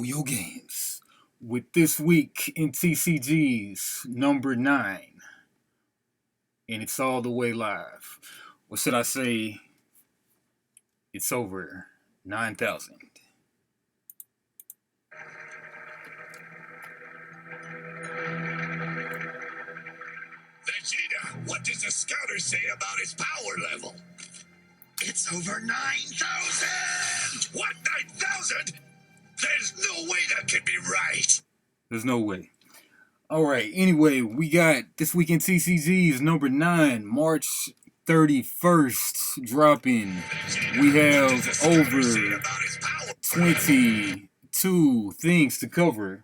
Yo Games with this week in TCGs number 9, and it's all the way live. Or should I say, it's over 9,000. Vegeta, what does the scouter say about his power level? It's over 9,000! What, 9,000? There's no way that can be right. There's no way. Alright, anyway, we got this week in TCGs number 9, March 31st, dropping. We have over 22 things to cover.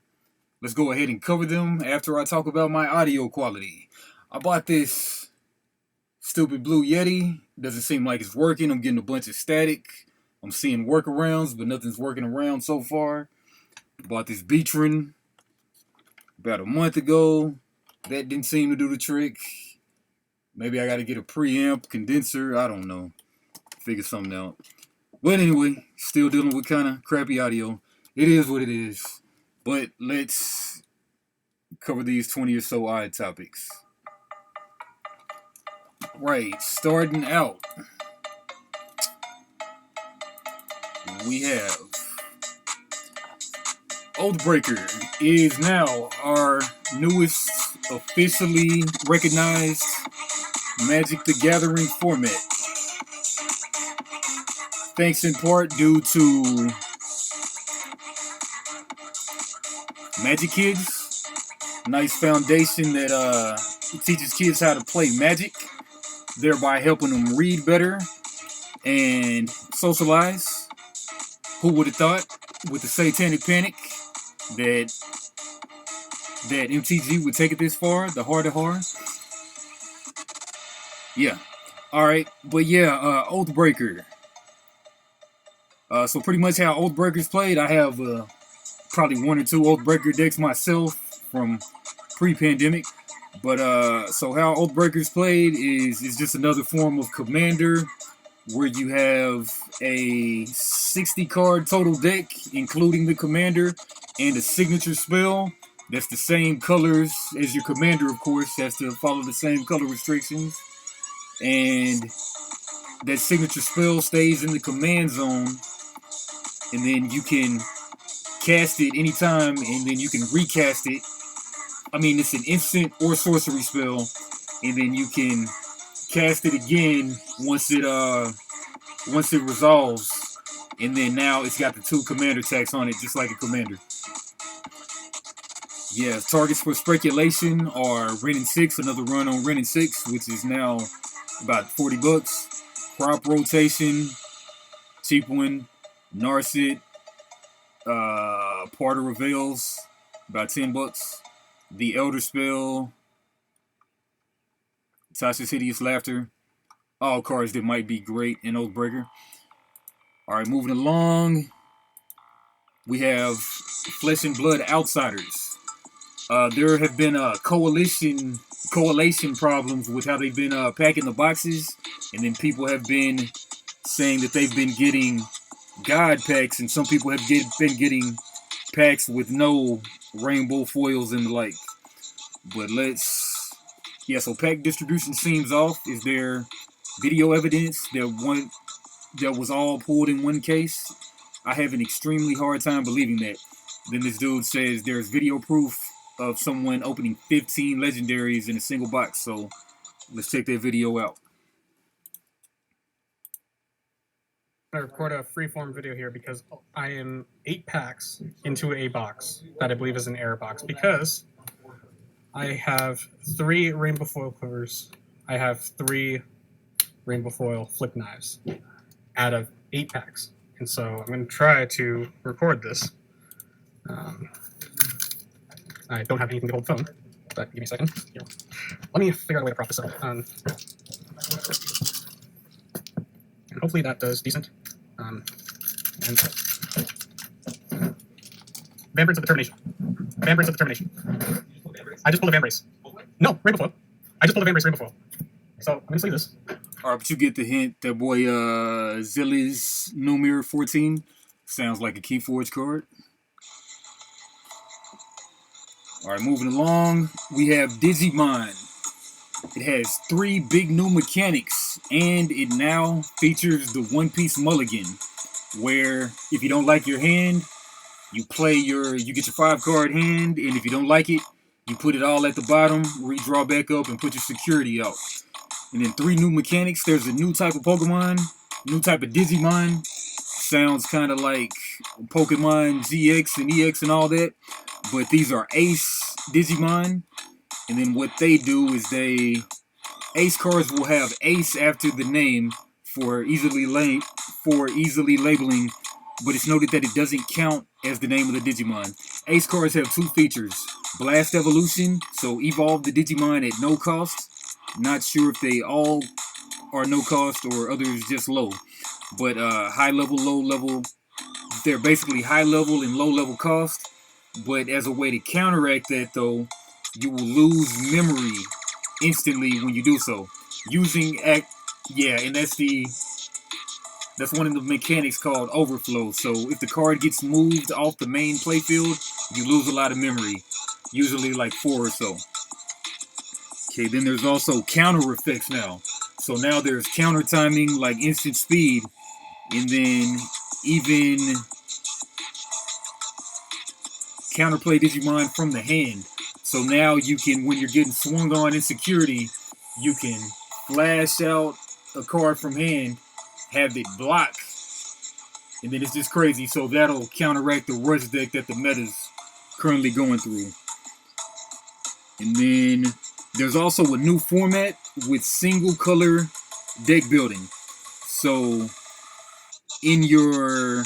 Let's go ahead and cover them after I talk about my audio quality. I bought this stupid Blue Yeti. Doesn't seem like it's working. I'm getting a bunch of static. I'm seeing workarounds, but nothing's working around so far. Bought this Beatron about a month ago. That didn't seem to do the trick. Maybe I got to get a preamp, condenser. I don't know. Figure something out. But anyway, still dealing with kind of crappy audio. It is what it is. But let's cover these 20 or so odd topics. Right, starting out, we have OathBreaker is now our newest officially recognized Magic the Gathering format. Thanks in part due to MagicKids, nice foundation that teaches kids how to play Magic, thereby helping them read better and socialize. Who would have thought, with the Satanic Panic, that MTG would take it this far, the heart of horror? Yeah. Alright, but yeah, OathBreaker. So pretty much how OathBreaker's played, I have probably 1 or 2 OathBreaker decks myself from pre-pandemic. But so how OathBreaker's played is just another form of Commander, where you have a 60 card total deck, including the Commander, and a signature spell that's the same colors as your Commander, of course, has to follow the same color restrictions. And that signature spell stays in the command zone, and then you can cast it anytime, and then you can recast it. I mean, it's an instant or sorcery spell, and then you can cast it again once it resolves, and then now it's got the 2 commander tags on it, just like a commander. Yeah, targets for speculation are Ren and 6, another run on Ren and 6, which is now about $40. Crop rotation, cheap one, Narset, Parter Reveals, about $10. The Elder Spell, Tasha's Hideous Laughter, all cards that might be great in OathBreaker. Alright, moving along, we have Flesh and Blood Outsiders. There have been Collation problems with how they've been packing the boxes, and then people have been saying that they've been getting God packs, and some people have been getting packs with no rainbow foils and the like. But so pack distribution seems off. Is there video evidence that was all pulled in one case? I have an extremely hard time believing that. Then this dude says there's video proof of someone opening 15 legendaries in a single box. So let's check that video out. I record a freeform video here because I am 8 packs into a box that I believe is an error box, because I have 3 rainbow foil quivers. I have 3 rainbow foil flip knives out of 8 packs. And so I'm going to try to record this. I don't have anything to hold the phone, but give me a second. Here. Let me figure out a way to prop this up. And hopefully that does decent. And Vampires of Determination. Vampires of Determination. I just pulled a Vambrace. No, Rainbow Foil. I just pulled a Vambrace Rainbow Foil. So I'm going to sleeve this. Alright, but you get the hint. That boy Zilli's No Mirror 14 sounds like a Keyforge card. Alright, moving along, we have Digimon. It has 3 big new mechanics, and it now features the One Piece Mulligan, where if you don't like your hand, you get your 5-card hand, and if you don't like it, you put it all at the bottom, redraw back up, and put your security out. And then 3 new mechanics. There's a new type of Pokemon, new type of Digimon. Sounds kind of like Pokemon GX and EX and all that, but these are Ace Digimon. And then what they do is Ace cards will have Ace after the name for easily labeling, but it's noted that it doesn't count as the name of the Digimon. Ace cards have 2 features. Blast Evolution, so evolve the Digimon at no cost. Not sure if they all are no cost or others just low. But high level, low level, they're basically high level and low level cost. But as a way to counteract that though, you will lose memory instantly when you do so. And that's one of the mechanics called overflow. So if the card gets moved off the main playfield, you lose a lot of memory, usually like 4 or so. Okay, then there's also counter effects now. So now there's counter timing, like instant speed, and then even counterplay Digimon from the hand. So now you can, when you're getting swung on in security, you can flash out a card from hand, have it block, and then it's just crazy. So that'll counteract the rush deck that the meta's currently going through. And then there's also a new format with single color deck building. So in your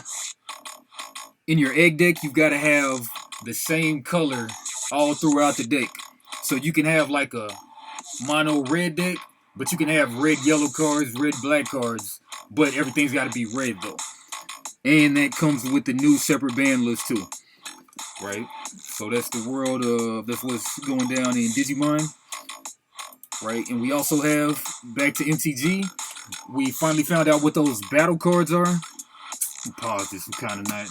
egg deck, you've got to have the same color all throughout the deck. So you can have like a mono red deck, but you can have red yellow cards, red black cards, but everything's got to be red though. And that comes with the new separate ban list too, right? So that's the world of, that's what's going down in Digimon, right? And we also have, back to MTG, we finally found out what those battle cards are. Pause this, I'm kind of not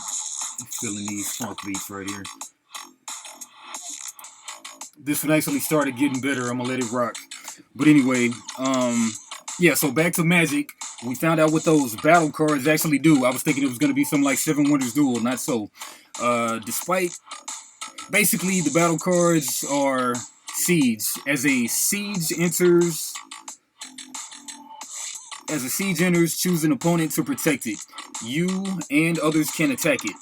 feeling these funk beats right here. This one actually started getting better, I'm gonna let it rock. But anyway, yeah, so back to Magic. We found out what those battle cards actually do. I was thinking it was going to be something like 7 Wonders Duel, not so. Basically, the battle cards are Siege. As a siege enters, choose an opponent to protect it. You and others can attack it.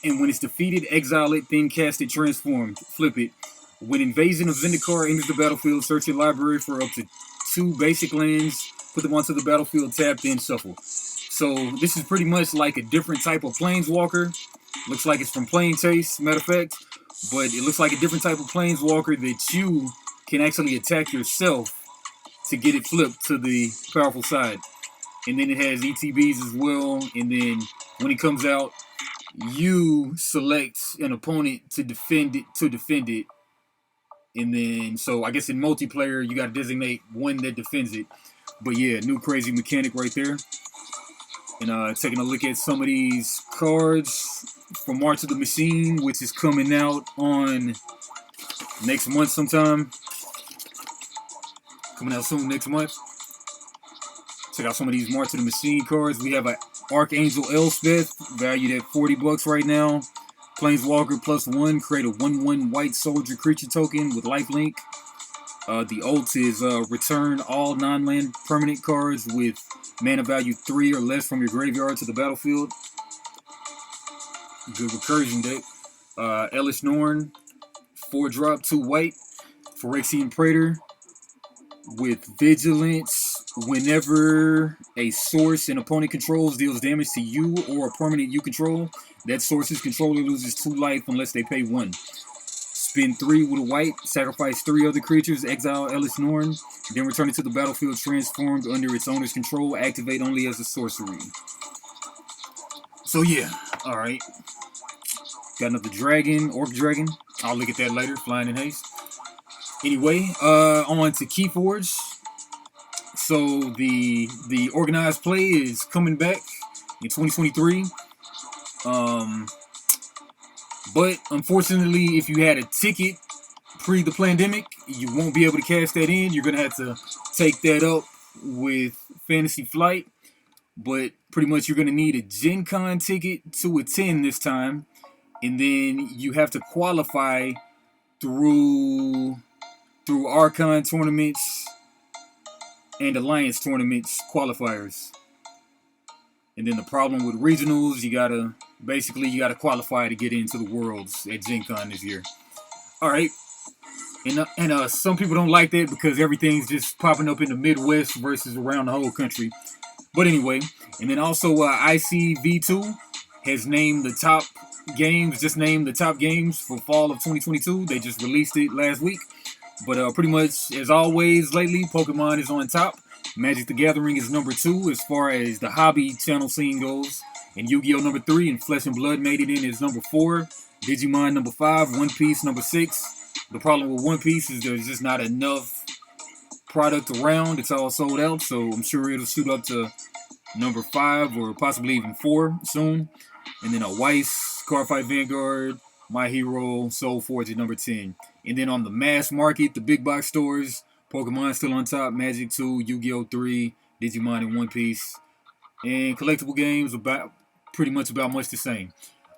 And when it's defeated, exile it, then cast it transformed. Flip it. When Invasion of Zendikar enters the battlefield, search your library for up to 2 basic lands, put them onto the battlefield, tap, then shuffle. So this is pretty much like a different type of Planeswalker. Looks like it's from Plain Taste, matter of fact. But it looks like a different type of Planeswalker that you can actually attack yourself to get it flipped to the powerful side. And then it has ETBs as well. And then when it comes out, you select an opponent to defend it. And then, so I guess in multiplayer, you got to designate one that defends it. But yeah, new crazy mechanic right there. And taking a look at some of these cards from March of the Machine, which is coming out on next month sometime. Coming out soon next month. Check out some of these March of the Machine cards. We have an Archangel Elspeth, valued at $40 right now. Planeswalker +1, create a 1/1 white soldier creature token with lifelink. The ult is return all non-land permanent cards with mana value 3 or less from your graveyard to the battlefield. Good recursion deck. Elish Norn, 4-drop, 2 white. Phyrexian Praetor with Vigilance. Whenever a source an opponent controls deals damage to you or a permanent you control, that source's controller loses 2 life unless they pay 1. Spend 3 with a white, sacrifice 3 other creatures, exile Elish Norn, then return it to the battlefield transformed under its owner's control, activate only as a sorcery. So yeah, alright. Got another dragon, Orc Dragon. I'll look at that later, flying in haste. Anyway, on to Keyforge. So the organized play is coming back in 2023. But unfortunately, if you had a ticket pre the pandemic, you won't be able to cash that in. You're gonna have to take that up with Fantasy Flight. But pretty much you're gonna need a GenCon ticket to attend this time, and then you have to qualify through Archon tournaments and Alliance tournaments qualifiers. And then the problem with regionals, you gotta qualify to get into the Worlds at GenCon this year. All right, and some people don't like that because everything's just popping up in the Midwest versus around the whole country. But anyway, and then also ICV2 has named the top games, for fall of 2022. They just released it last week. But pretty much, as always lately, Pokemon is on top. Magic the Gathering is number 2 as far as the hobby channel scene goes. And Yu-Gi-Oh! Number 3, and Flesh and Blood made it in as number 4. Digimon number 5, One Piece number 6. The problem with One Piece is there's just not enough product around. It's all sold out, so I'm sure it'll shoot up to number 5 or possibly even 4 soon. And then a Weiss, Cardfight Vanguard, My Hero, Soul Forge at number 10. And then on the mass market, the big box stores, Pokemon still on top, Magic 2, Yu-Gi-Oh! 3, Digimon, and One Piece. And collectible games pretty much much the same.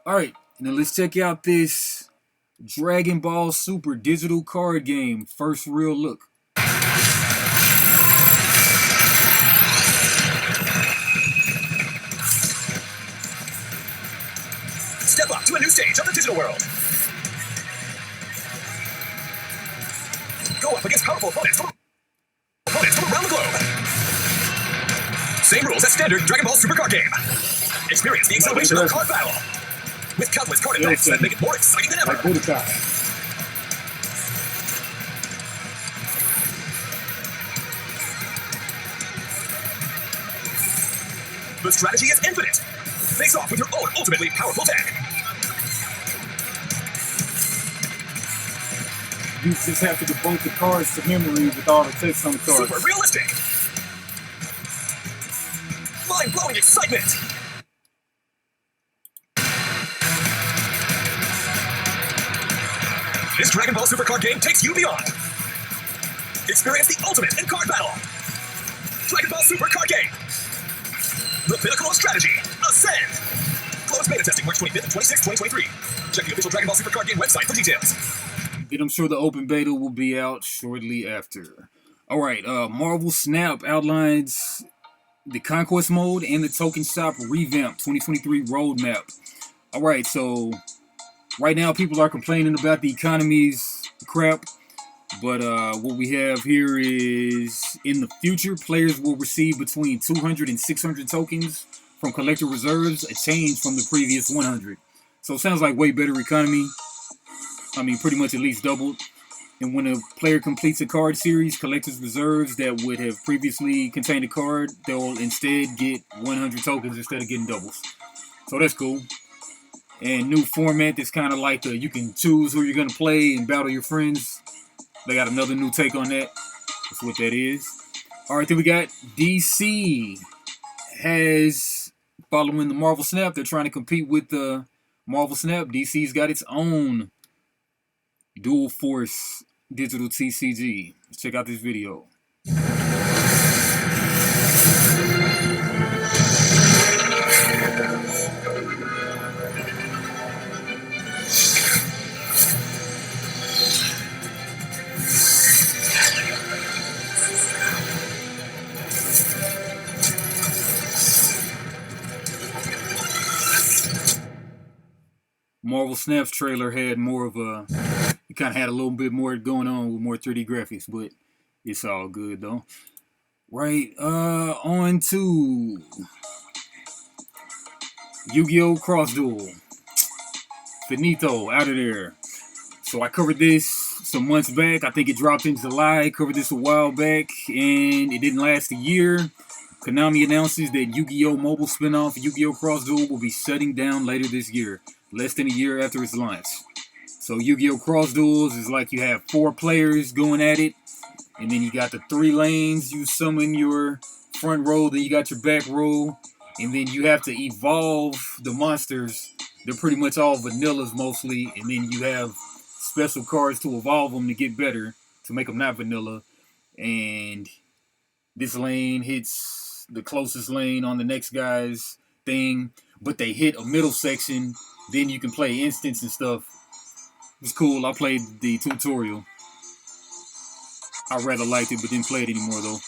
Alright, now let's check out this Dragon Ball Super digital card game. First real look. Step up to a new stage of the digital world. Go up against powerful opponents from around the globe. Same rules as standard Dragon Ball Supercar game. Experience the acceleration of card battle with countless card effects that make it more exciting than ever. The strategy is infinite. Face off with your own ultimately powerful deck. You just have to devote the cards to memory with all the text on the cards. Super realistic. Mind-blowing excitement. This Dragon Ball Super card game takes you beyond. Experience the ultimate in card battle. Dragon Ball Super card game. The pinnacle of strategy. Ascend. Closed beta testing March 25th and 26th, 2023. Check the official Dragon Ball Super card game website for details. Then I'm sure the open beta will be out shortly after. Alright, Marvel Snap outlines the Conquest Mode and the Token Shop Revamp 2023 roadmap. Alright, so right now people are complaining about the economy's crap. But what we have here is, in the future, players will receive between 200 and 600 tokens from collector reserves, a change from the previous 100. So it sounds like way better economy. I mean, pretty much at least doubled. And when a player completes a card series, collector's reserves that would have previously contained a card, they'll instead get 100 tokens instead of getting doubles. So that's cool. And new format that's kind of like you can choose who you're going to play and battle your friends. They got another new take on that. That's what that is. Alright, then we got DC has, following the Marvel Snap, they're trying to compete with the Marvel Snap. DC's got its own Dual Force digital TCG. Let's check out this video. Marvel Snap's trailer had more of a, it kind of had a little bit more going on with more 3D graphics, but it's all good though. Right, on to Yu-Gi-Oh! Cross Duel. Finito, out of there. So I covered this some months back. I think it dropped in July. I covered this a while back, and it didn't last a year. Konami announces that Yu-Gi-Oh! Mobile spinoff Yu-Gi-Oh! Cross Duel will be shutting down later this year, less than a year after its launch. So Yu-Gi-Oh! Cross Duels is like you have 4 players going at it, and then you got the 3 lanes. You summon your front row, then you got your back row, and then you have to evolve the monsters they're pretty much all vanillas mostly, and then you have special cards to evolve them to get better, to make them not vanilla. And this lane hits the closest lane on the next guy's thing, but they hit a middle section. Then you can play instants and stuff. It's cool. I played the tutorial. I rather liked it, but didn't play it anymore though.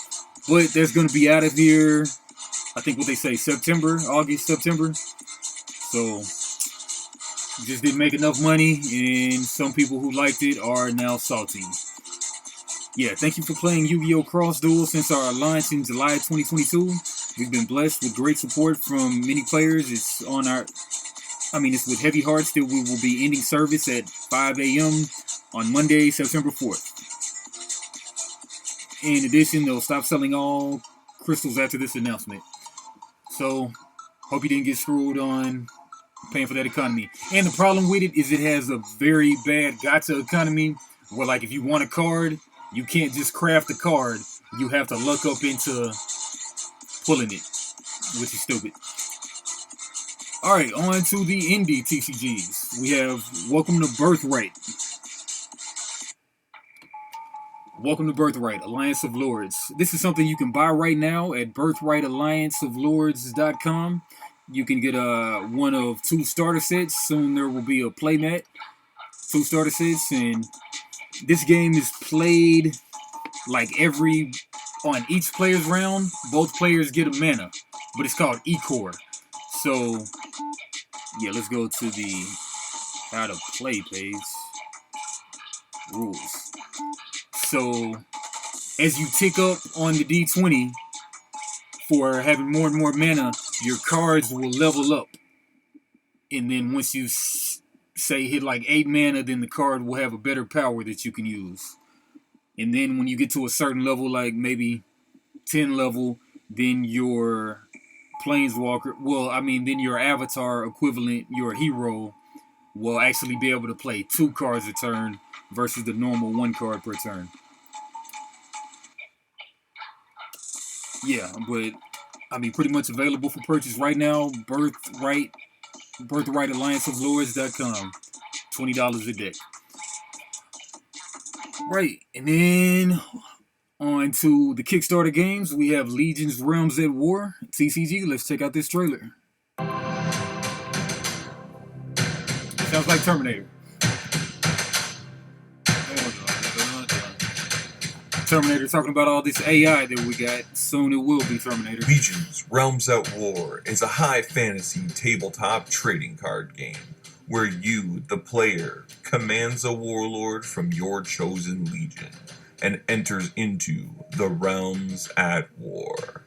But there's going to be out of here, I think what they say, August, September. So just didn't make enough money, and some people who liked it are now salty. Yeah, thank you for playing Yu-Gi-Oh! Cross Duel since our launch in July 2022. We've been blessed with great support from many players. It's with heavy hearts that we will be ending service at 5 a.m. on Monday, September 4th. In addition, they'll stop selling all crystals after this announcement. So, hope you didn't get screwed on paying for that economy. And the problem with it is it has a very bad gacha economy where, like, if you want a card, you can't just craft the card. You have to luck up into pulling it, which is stupid. Alright, on to the indie TCGs. We have Welcome to BirthRight. Welcome to BirthRight, Alliance of Lords. This is something you can buy right now at BirthRightAllianceofLords.com. You can get one of 2 starter sets. Soon there will be a playmat. 2 starter sets, and this game is played like on each player's round, both players get a mana, but it's called E-Core. So, yeah, let's go to the how to play page. Rules. So, as you tick up on the D20 for having more and more mana, your cards will level up. And then once you say hit like 8 mana, then the card will have a better power that you can use. And then when you get to a certain level, like maybe 10 level, then your planeswalker, then your avatar equivalent, your hero, will actually be able to play 2 cards a turn versus the normal 1 card per turn. Yeah, but pretty much available for purchase right now. BirthRightAllianceofLords.com. $20 a deck. Right, and then on to the Kickstarter games. We have Legion's Realms at War, TCG. Let's check out this trailer. Sounds like Terminator. Terminator talking about all this AI that we got. Soon it will be Terminator. Legion's Realms at War is a high fantasy tabletop trading card game where you, the player, commands a warlord from your chosen legion and enters into the Realms at War,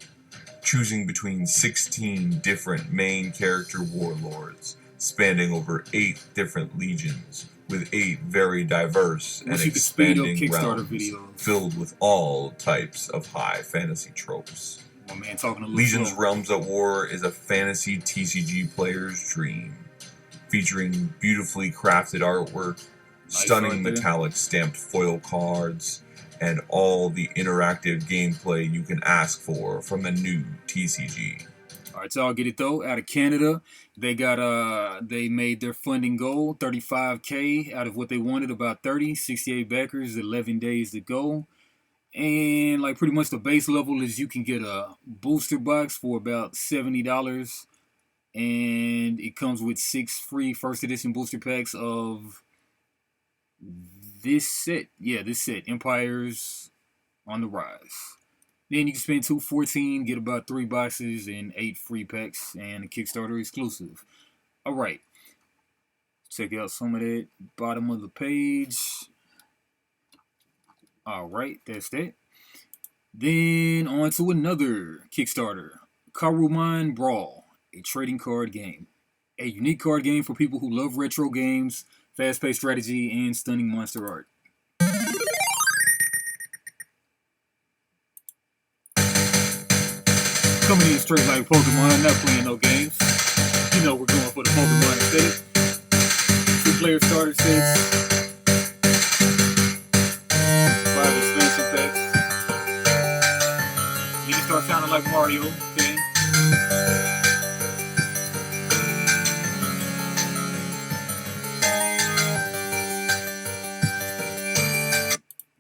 choosing between 16 different main character warlords spanning over 8 different legions with 8 very diverse and expanding realms filled with all types of high fantasy tropes. My man talking to Legion's Realms at War is a fantasy TCG player's dream, featuring beautifully crafted artwork, stunning metallic stamped foil cards, and all the interactive gameplay you can ask for from the new TCG. Alright, so I'll get it though. Out of Canada, they made their funding goal $35K out of what they wanted, about 68 backers, 11 days to go. And like pretty much the base level is you can get a booster box for about $70. And it comes with 6 free first edition booster packs of this set. Yeah, this set, Empires on the Rise. Then you can spend $214, get about 3 boxes and 8 free packs, and a Kickstarter exclusive. Alright. Check out some of that bottom of the page. Alright, that's that. Then on to another Kickstarter. Karuman Brawl, a trading card game. A unique card game for people who love retro games, fast-paced strategy, and stunning monster art. Coming in straight like Pokemon, not playing no games. You know we're going for the Pokemon aesthetic. 2-player starter sets. 5 expansion packs. You can start sounding like Mario, okay?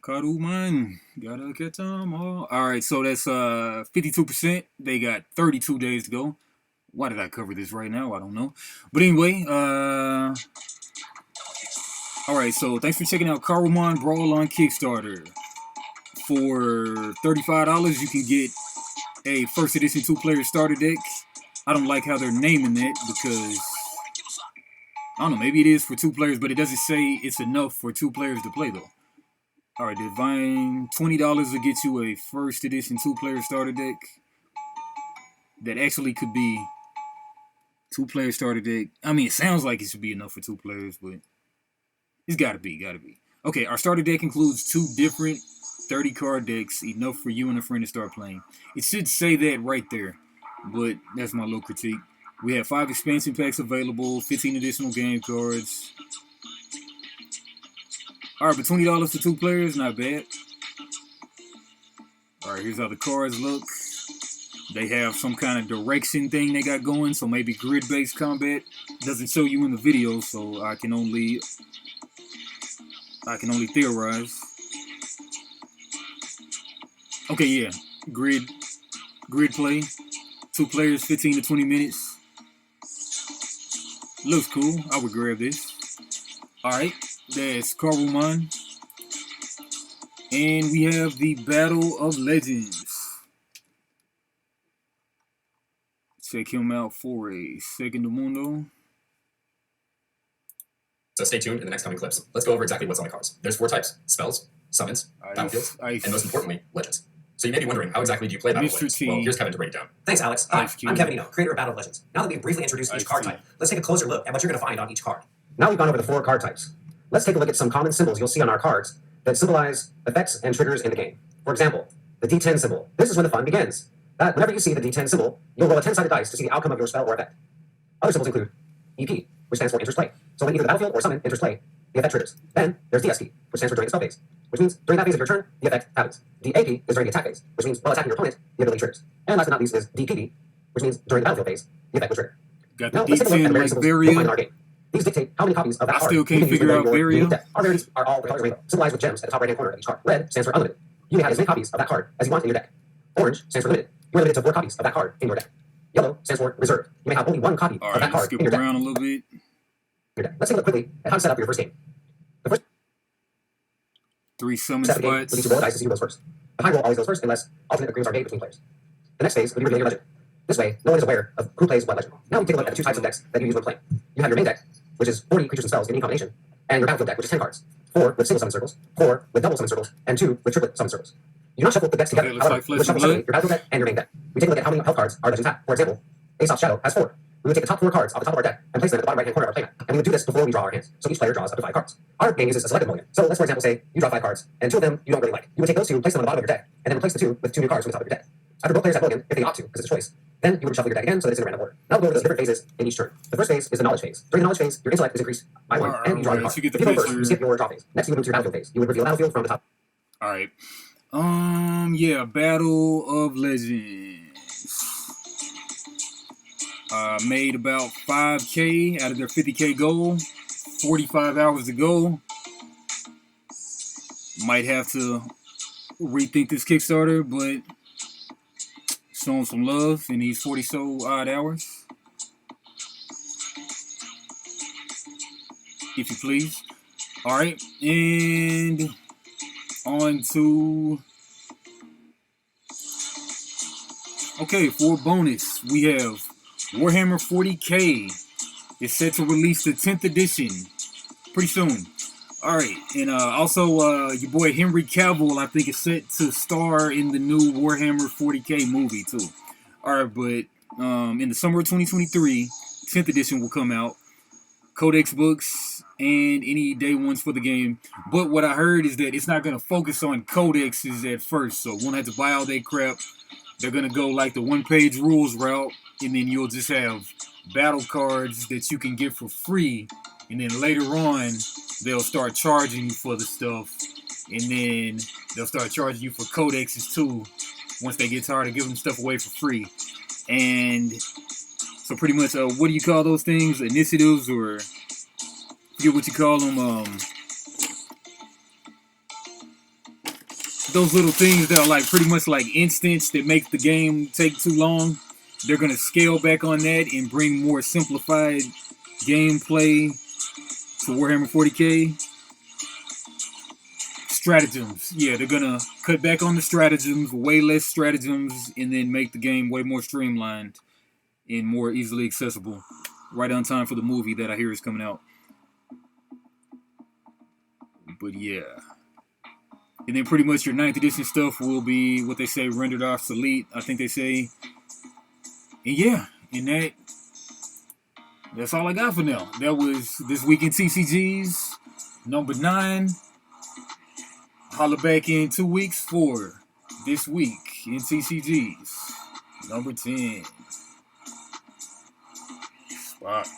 Karuman, gotta get them all. Alright, so that's 52%. They got 32 days to go. Why did I cover this right now? I don't know. But anyway, alright, so thanks for checking out Karuman Brawl on Kickstarter. For $35, you can get a first edition 2-player starter deck. I don't like how they're naming that because, I don't know, maybe it is for 2 players, but it doesn't say it's enough for 2 players to play though. Alright, Divine, $20 will get you a first edition 2-player starter deck. That actually could be 2-player starter deck. I mean, it sounds like it should be enough for 2 players, but it's gotta be. Okay, our starter deck includes 2 different 30-card decks, enough for you and a friend to start playing. It should say that right there, but that's my little critique. We have 5 expansion packs available, 15 additional game cards. Alright, but $20 for 2 players, not bad. Alright, here's how the cards look. They have some kind of direction thing they got going, so maybe grid-based combat. Doesn't show you in the video, so I can only theorize. Okay, yeah, grid play. 2 players, 15 to 20 minutes. Looks cool. I would grab this. Alright, that's Karuman. And we have the Battle of Legends. Check him out for a Segundo Mundo. So stay tuned in the next coming clips. Let's go over exactly what's on the cards. There's 4 types: spells, summons, battlefields, and most importantly, legends. So you may be wondering, how exactly do you play Battle of Legends? Well, here's Kevin to break it down. Thanks, Alex. Hi, I'm Kevin Eno, creator of Battle of Legends. Now that we've briefly introduced each card type, let's take a closer look at what you're going to find on each card. Now we've gone over the 4 card types. Let's take a look at some common symbols you'll see on our cards that symbolize effects and triggers in the game. For example, the D10 symbol. This is when the fun begins. Whenever you see the D10 symbol, you'll roll a 10-sided dice to see the outcome of your spell or effect. Other symbols include EP, which stands for enters play. So when either the battlefield or summon enters play, the effect triggers. Then there's DSP, which stands for during the spell phase, which means during that phase of your turn, the effect happens. DAP is during the attack phase, which means while attacking your opponent, the ability triggers. And last but not least is DPD, which means during the battlefield phase, the effect will trigger. Got the D10 like Varia. These dictate how many copies of that I card still can't figure out Varia. Our rarities are all the colors rainbow, symbolized with gems at the top right-hand corner of each card. Red stands for unlimited. You may have as many copies of that card as you want in your deck. Orange stands for limited. You are limited to 4 copies of that card in your deck. Yellow stands for reserved. You may have only 1 copy of that card in your deck. Around a little bit. Let's take a look quickly at how to set up your first game. The first 3 summon step of the game spots. would be to roll dice to see who goes first. The high roll always goes first unless alternate agreements are made between players. The next phase would be revealing your legend. This way, no one is aware of who plays what legend. Now we take a look at the 2 types of decks that you use when playing. You have your main deck, which is 40 creatures and spells in any combination, and your battlefield deck, which is 10 cards. 4 with single summon circles, 4 with double summon circles, and 2 with triplet summon circles. You do not shuffle the decks together. Okay, However, like you would shuffle separately your battlefield deck and your main deck. We take a look at how many health cards our legends have. For example, Aesop's Shadow has 4. We would take the top 4 cards off the top of our deck and place them at the bottom right-hand corner of our playmat. And we would do this before we draw our hands. So each player draws up to 5 cards. Our game uses a selective mulligan. So let's, for example, say you draw 5 cards, and 2 of them you don't really like. You would take those 2, place them on the bottom of your deck, and then replace the 2 with 2 new cards from the top of your deck. After both players have mulligan, if they opt to, because it's a choice, then you would shuffle your deck again so that it's in a random order. Now we'll go over those different phases in each turn. The first phase is the knowledge phase. During the knowledge phase, your intellect is increased by 1, and you draw your card. If you go first, you skip your draw phase. Next, you would move to your battlefield phase. You would reveal the battlefield from the top. Alright. Yeah, Battle of Legends. Made about 5K out of their 50K goal. 45 hours to go. Might have to rethink this Kickstarter, but showing some love in these 40 so odd hours. If you please. Alright, and on to... Okay, for bonus, we have WarHammer 40k is set to release the 10th edition pretty soon. Alright, and also your boy Henry Cavill, I think, is set to star in the new Warhammer 40k movie too. Alright, but in the summer of 2023, 10th edition will come out. Codex books and any day ones for the game. But what I heard is that it's not going to focus on codexes at first, so won't have to buy all that crap. They're going to go like the one-page rules route, and then you'll just have battle cards that you can get for free, and then later on, they'll start charging you for the stuff, and then they'll start charging you for codexes too, once they get tired of giving stuff away for free. And so pretty much, what do you call those things? Initiatives, or forget what you call them, those little things that are like pretty much like instants that make the game take too long. They're gonna scale back on that and bring more simplified gameplay to Warhammer 40k. Stratagems. Yeah, they're gonna cut back on the stratagems, way less stratagems, and then make the game way more streamlined and more easily accessible. Right on time for the movie that I hear is coming out. But yeah. And then pretty much your 9th edition stuff will be what they say rendered obsolete, I think they say. And yeah, and that's all I got for now. That was This Week in TCGs, number 9. Holla back in 2 weeks for This Week in TCGs, number 10. Spock.